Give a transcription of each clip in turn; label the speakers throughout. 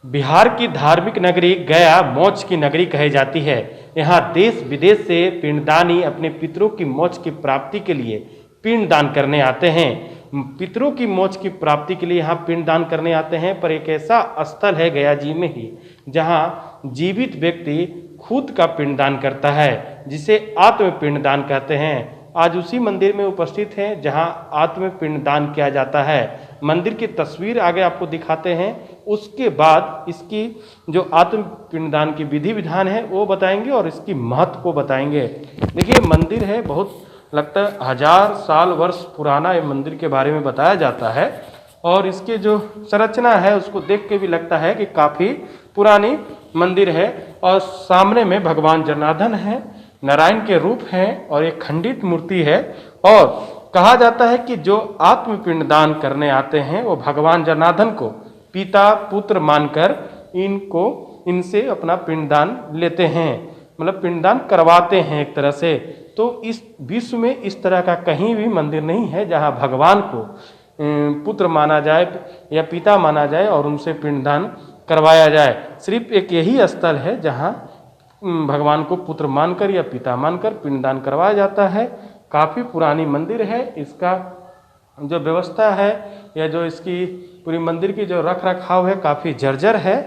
Speaker 1: बिहार की धार्मिक नगरी गया मोक्ष की नगरी कही जाती है। यहाँ देश विदेश से पिंडदानी अपने पितरों की मोक्ष की प्राप्ति के लिए पिंडदान करने आते हैं। पितरों की मोक्ष की प्राप्ति के लिए यहाँ पिंडदान करने आते हैं। पर एक ऐसा स्थल है गया जी में ही जहाँ जीवित व्यक्ति खुद का पिंडदान करता है, जिसे आत्म पिंडदान कहते हैं। आज उसी मंदिर में उपस्थित हैं जहां आत्म पिंडदान किया जाता है। मंदिर की तस्वीर आगे आपको दिखाते हैं, उसके बाद इसकी जो आत्म पिंडदान की विधि विधान है वो बताएंगे और इसकी महत्व को बताएंगे। देखिए मंदिर है, बहुत लगता है 1000 साल वर्ष पुराना ये मंदिर के बारे में बताया जाता है। और इसके जो संरचना है उसको देख के भी लगता है कि काफ़ी पुरानी मंदिर है। और सामने में भगवान जनार्दन है, नारायण के रूप हैं और एक खंडित मूर्ति है। और कहा जाता है कि जो आत्म पिंडदान करने आते हैं वो भगवान जनार्दन को पिता पुत्र मानकर इनसे अपना पिंडदान लेते हैं, मतलब पिंडदान करवाते हैं एक तरह से। तो इस विश्व में इस तरह का कहीं भी मंदिर नहीं है जहां भगवान को पुत्र माना जाए या पिता माना जाए और उनसे पिंडदान करवाया जाए। सिर्फ एक यही स्थल है जहां भगवान को पुत्र मानकर या पिता मानकर पिंडदान करवाया जाता है। काफ़ी पुरानी मंदिर है। इसका जो व्यवस्था है या जो इसकी पूरी मंदिर की जो रख रखाव है काफ़ी जर्जर है,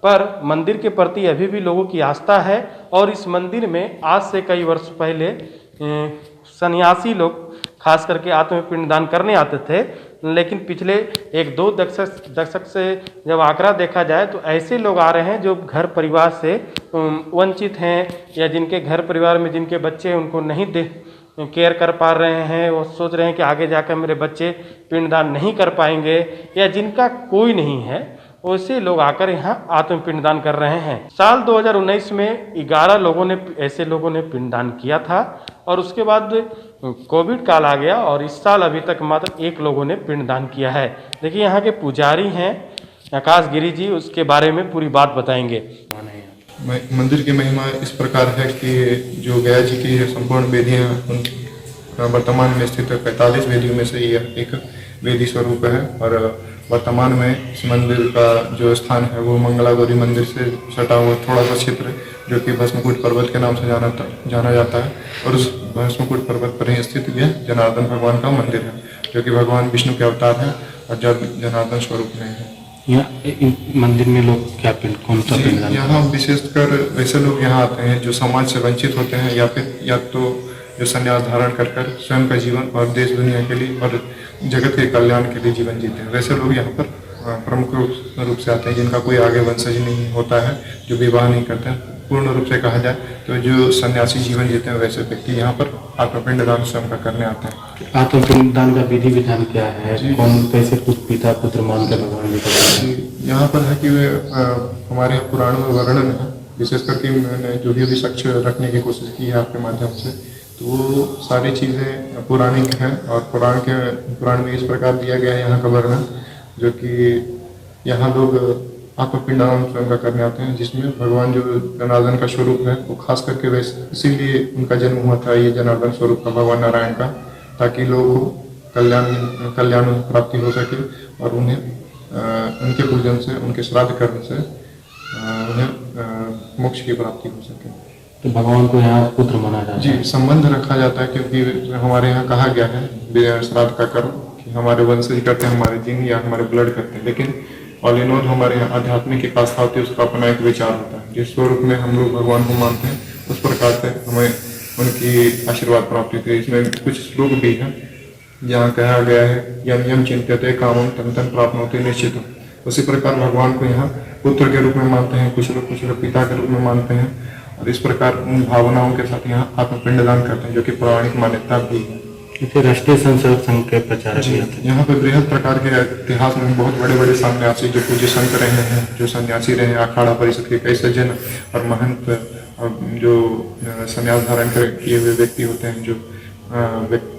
Speaker 1: पर मंदिर के प्रति अभी भी लोगों की आस्था है। और इस मंदिर में आज से कई वर्ष पहले सन्यासी लोग खास करके आत्म पिंडदान करने आते थे। लेकिन पिछले 1-2 दशक से जब आंकड़ा देखा जाए तो ऐसे लोग आ रहे हैं जो घर परिवार से वंचित हैं, या जिनके घर परिवार में जिनके बच्चे उनको नहीं केयर कर पा रहे हैं, वो सोच रहे हैं कि आगे जाकर मेरे बच्चे पिंडदान नहीं कर पाएंगे, या जिनका कोई नहीं है, वैसे लोग आकर यहाँ आत्म पिंडदान कर रहे हैं। साल 2019 में 11 ऐसे लोगों ने पिंडदान किया था और उसके बाद कोविड काल आ गया और इस साल अभी तक मात्र 1 लोगों ने पिंडदान किया है। देखिए यहाँ के पुजारी हैं आकाश गिरी जी, उसके बारे में पूरी बात बताएंगे।
Speaker 2: मंदिर की महिमा इस प्रकार है कि जो गया जी की संपूर्ण वेदियाँ वर्तमान में स्थित 45 वेदियों में से यह एक वेदी स्वरूप है। और वर्तमान में इस मंदिर का जो स्थान है वो मंगलागौरी मंदिर से सटा हुआ थोड़ा सा क्षेत्र जो कि भस्मकुट पर्वत के नाम से जाना जाता है। और उस भस्मकुट पर्वत पर ही स्थित यह जनार्दन भगवान का मंदिर है, जो कि भगवान विष्णु के अवतार है और जब जनार्दन स्वरूप में है।
Speaker 1: यहाँ मंदिर में लोग क्या कौन सा पिंडदान?
Speaker 2: यहाँ विशेषकर वैसे लोग यहाँ आते हैं जो समाज से वंचित होते हैं, या तो जो संन्यास धारण कर स्वयं का जीवन और देश दुनिया के लिए और जगत के कल्याण के लिए जीवन जीते हैं। वैसे लोग यहाँ पर प्रमुख रूप से आते हैं जिनका कोई आगे वंशज नहीं होता है, जो विवाह नहीं करते हैं। पूर्ण रूप से कहा जाए तो जो सन्यासी जीवन जीते हैं वैसे व्यक्ति यहाँ पर आत्मपिंडदान स्वयं का करने आते हैं।
Speaker 1: आत्मपिंडदान का विधि विधान क्या है? कौन कैसे पिता पुत्र मान कर भगवान जी
Speaker 2: यहाँ पर है कि वे हमारे पुराण में वर्णन है, विशेष करके मैंने जो भी अभी साक्ष रखने की कोशिश की है आपके माध्यम से, तो वो सारी चीज़ें पौराणिक हैं। और पुराण में इस प्रकार दिया गया है यहाँ का वर्णन, जो कि यहाँ लोग आत्मपिंडदान स्वयं का करने आते हैं, जिसमें भगवान जो जनार्दन का स्वरूप है वो खास करके वैसे इसीलिए उनका जन्म हुआ था ये जनार्दन स्वरूप का भगवान नारायण का, ताकि लोगों को कल्याण प्राप्ति हो सके और उन्हें उनके पूजन से, उनके श्राद्ध करने से उन्हें मोक्ष की प्राप्ति हो सके।
Speaker 1: तो भगवान को यहाँ पुत्र माना जाता है?
Speaker 2: जी, संबंध रखा जाता है, क्योंकि हमारे यहाँ कहा गया है श्राद्ध का कर्म कि हमारे वंशज करते हैं, हमारे जीन या हमारे ब्लड करते हैं, लेकिन ऑल इन ऑल हमारे यहाँ आध्यात्मिक एक आस्था होती है, उसका अपना एक विचार होता है। जिस स्वरूप में हम लोग भगवान को मानते हैं उस प्रकार से हमें उनकी आशीर्वाद प्राप्त होती है। इसमें कुछ श्लोक भी है जहाँ कहा गया है यम यम चिंत्यते कामं तम तम प्राप्नोति निश्चितम्। उसी प्रकार भगवान को यहाँ पुत्र के रूप में मानते हैं, कुछ लोग पिता के रूप में मानते हैं, और इस प्रकार उन भावनाओं के साथ यहाँ आत्मपिंडदान करते हैं, जो कि पौराणिक मान्यता भी है।
Speaker 1: इसे राष्ट्रीय संघ के प्रचारक भी आते हैं।
Speaker 2: यहाँ पे बृहद प्रकार के इतिहास में बहुत बड़े बड़े सन्यासी जो पूज्य संत रहे हैं, जो सन्यासी रहे हैं, अखाड़ा परिषद के कई सज्जन और महंत और जो सन्यास धारण किए हुए व्यक्ति होते हैं, जो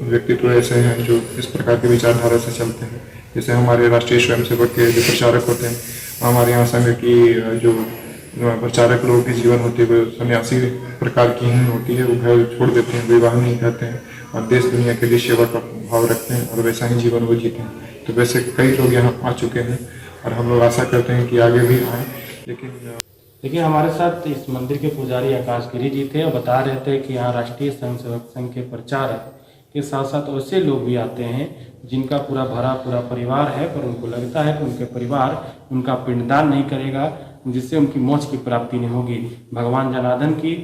Speaker 2: व्यक्तित्व ऐसे हैं जो इस प्रकार की विचारधारा से चलते हैं। जैसे हमारे राष्ट्रीय स्वयंसेवक के जो प्रचारक होते हैं, हमारे यहाँ संघ की जो प्रचारक लोगों की जीवन होती है वो सन्यासी प्रकार की ही होती है। वो घर छोड़ देते हैं, विवाह नहीं करते हैं और देश दुनिया के लिए सेवा का भाव रखते हैं और वैसा ही जीवन वो जीते हैं। तो वैसे कई लोग यहाँ आ चुके हैं और हम लोग आशा करते हैं कि आगे भी आए लेकिन
Speaker 1: देखिए, हमारे साथ इस मंदिर के पुजारी आकाश गिरी जी थे और बता रहे थे कि यहाँ राष्ट्रीय स्वयं सेवक संघ के प्रचारक के साथ साथ ऐसे लोग भी आते हैं जिनका पूरा भरा पूरा परिवार है, पर उनको लगता है कि उनके परिवार उनका पिंडदान नहीं करेगा, जिससे उनकी मोक्ष की प्राप्ति नहीं होगी। भगवान जनार्दन की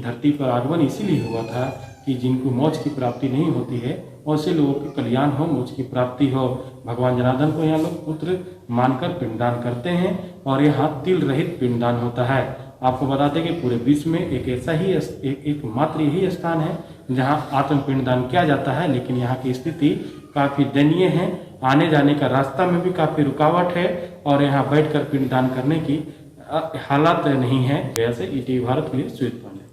Speaker 1: धरती पर आगमन इसीलिए हुआ था कि जिनको मोक्ष की प्राप्ति नहीं होती है ऐसे लोगों के कल्याण हो, मोक्ष की प्राप्ति हो। भगवान जनार्दन को यहाँ लोग पुत्र मानकर पिंडदान करते हैं और यहाँ तिल रहित पिंडदान होता है। आपको बता दें कि पूरे विश्व में एक ऐसा ही एकमात्र यही स्थान है जहाँ आत्म पिंडदान किया जाता है, लेकिन यहाँ की स्थिति काफ़ी दयनीय है। आने जाने का रास्ता में भी काफ़ी रुकावट है और यहाँ बैठकर पिंडदान करने की हालात नहीं है। वैसे ईटीवी भारत के लिए सुजीत पांडे।